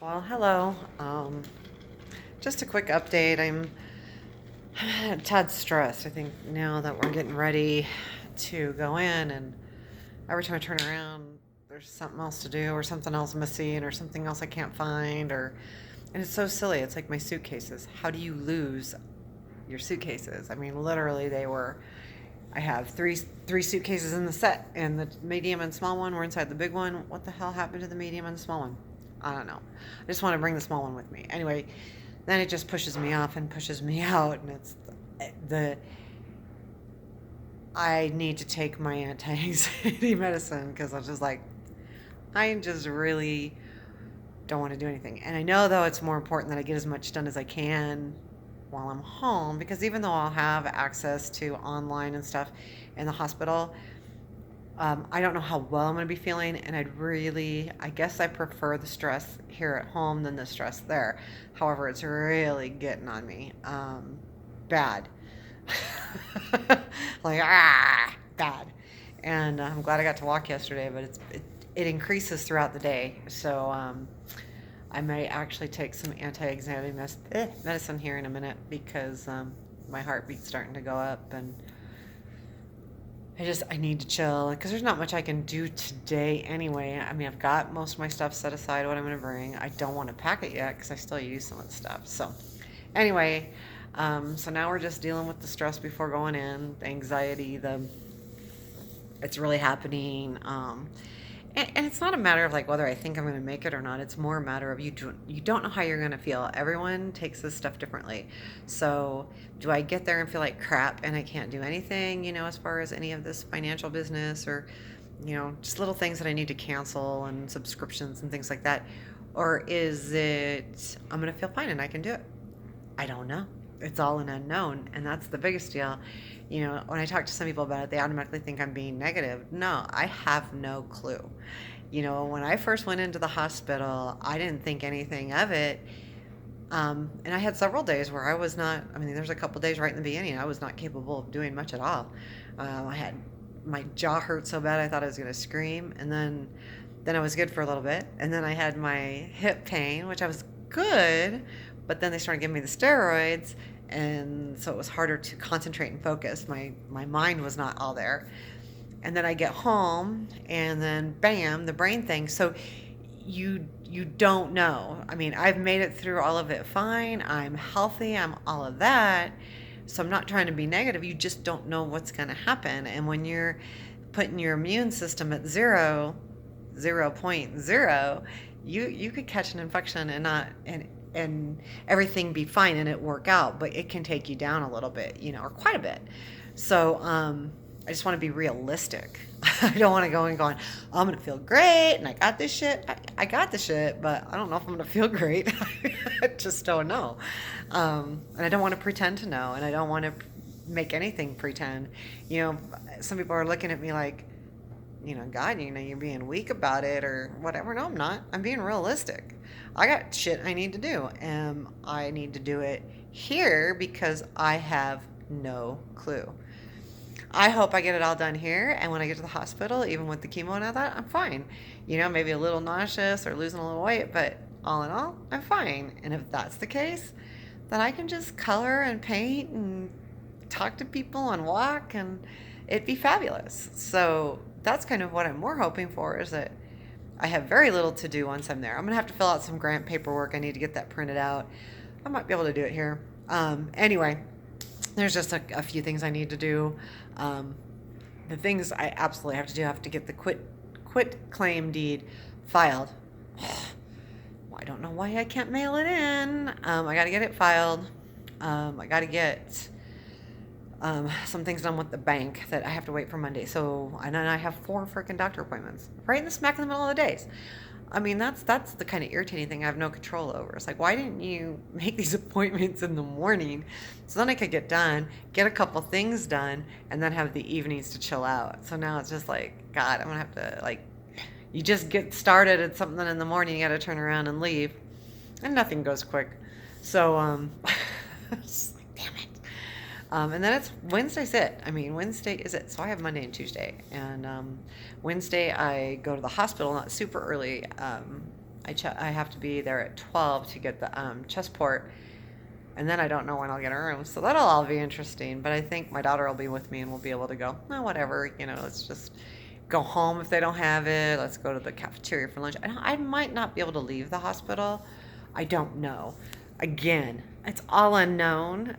Well, hello. Just a quick update. I'm a tad stressed. I think now that we're getting ready to go in, and every time I turn around, there's something else to do, or something else missing, or something else I can't find, and it's so silly. It's like my suitcases. How do you lose your suitcases? I mean, literally, they were. I have three suitcases in the set, and the medium and small one were inside the big one. What the hell happened to the medium and the small one? I don't know. I just want to bring the small one with me. Anyway, then it just pushes me off and pushes me out, and it's the I need to take my anti-anxiety medicine because I'm just like I just really don't want to do anything. And I know though it's more important that I get as much done as I can while I'm home because even though I'll have access to online and stuff in the hospital, I don't know how well I'm going to be feeling, and I guess I prefer the stress here at home than the stress there. However, it's really getting on me. Bad. Like, bad. And I'm glad I got to walk yesterday, but it increases throughout the day. So I may actually take some anti-anxiety medicine here in a minute because my heartbeat's starting to go up, and I need to chill because there's not much I can do today anyway. I mean, I've got most of my stuff set aside, what I'm going to bring. I don't want to pack it yet because I still use some of the stuff. So, anyway, so now we're just dealing with the stress before going in, the anxiety, it's really happening. And it's not a matter of like whether I think I'm going to make it or not. It's more a matter of you don't know how you're going to feel. Everyone takes this stuff differently. So do I get there and feel like crap and I can't do anything, as far as any of this financial business or, just little things that I need to cancel and subscriptions and things like that? Or is it I'm going to feel fine and I can do it? I don't know. It's all an unknown, and that's the biggest deal. When I talk to some people about it, they automatically think I'm being negative. No, I have no clue. When I first went into the hospital, I didn't think anything of it. And I had several days where I was not, I mean, there's a couple days right in the beginning, I was not capable of doing much at all. I had, my jaw hurt so bad I thought I was going to scream. And then I was good for a little bit. And then I had my hip pain, which I was good, but then they started giving me the steroids, and so it was harder to concentrate and focus. My mind was not all there. And then I get home, and then bam, the brain thing. So you don't know. I mean, I've made it through all of it fine. I'm healthy. I'm all of that. So I'm not trying to be negative. You just don't know what's going to happen. And when you're putting your immune system at 0.0, you could catch an infection and not and everything be fine and it work out, but it can take you down a little bit, or quite a bit. So I just want to be realistic. I don't want to go and going, I'm going to feel great and I got this shit. I got the shit, but I don't know if I'm going to feel great. I just don't know. And I don't want to pretend to know, and I don't want to make anything pretend. Some people are looking at me like, God, you're being weak about it or whatever. No, I'm not. I'm being realistic. I got shit I need to do, and I need to do it here because I have no clue. I hope I get it all done here, and when I get to the hospital, even with the chemo and all that, I'm fine. Maybe a little nauseous or losing a little weight, but all in all, I'm fine. And if that's the case, then I can just color and paint and talk to people and walk, and it'd be fabulous. So that's kind of what I'm more hoping for, is that I have very little to do once I'm there. I'm going to have to fill out some grant paperwork. I need to get that printed out. I might be able to do it here. Anyway, there's just a few things I need to do. The things I absolutely have to do, I have to get the quit claim deed filed. I don't know why I can't mail it in. I got to get it filed. I got to get some things done with the bank that I have to wait for Monday. So, and then I have 4 freaking doctor appointments right in the smack in the middle of the days. I mean, that's the kind of irritating thing I have no control over. It's like, why didn't you make these appointments in the morning so then I could get done, get a couple things done, and then have the evenings to chill out? So now it's just like, God, I'm going to have to, like, you just get started at something in the morning, you got to turn around and leave, and nothing goes quick. So, it's like, damn it. And then it's Wednesday's it. I mean, Wednesday is it. So I have Monday and Tuesday. And Wednesday I go to the hospital, not super early. I have to be there at 12 to get the chest port, and then I don't know when I'll get a room. So that'll all be interesting. But I think my daughter will be with me, and we'll be able to go. No, whatever. Let's just go home if they don't have it. Let's go to the cafeteria for lunch. I might not be able to leave the hospital. I don't know. Again, it's all unknown,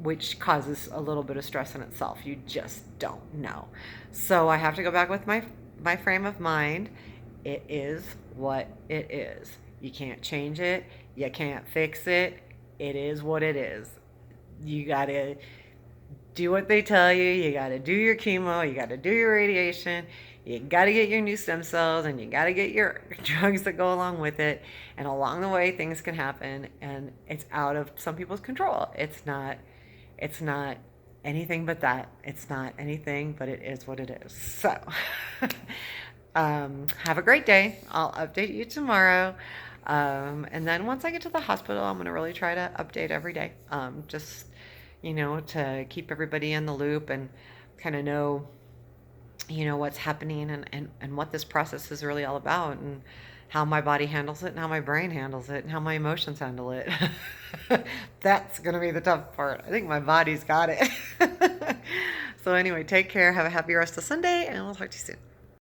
which causes a little bit of stress in itself. You just don't know. So I have to go back with my frame of mind. It is what it is. You can't change it. You can't fix it. It is what it is. You got to do what they tell you. You got to do your chemo. You got to do your radiation. You got to get your new stem cells, and you got to get your drugs that go along with it. And along the way, things can happen, and it's out of some people's control. It's not anything but that. It's not anything, but it is what it is. So, have a great day. I'll update you tomorrow. And then once I get to the hospital, I'm going to really try to update every day. Just, to keep everybody in the loop and kind of know, what's happening and what this process is really all about, and how my body handles it, and how my brain handles it, and how my emotions handle it. That's going to be the tough part. I think my body's got it. So anyway, take care. Have a happy rest of Sunday, and we'll talk to you soon.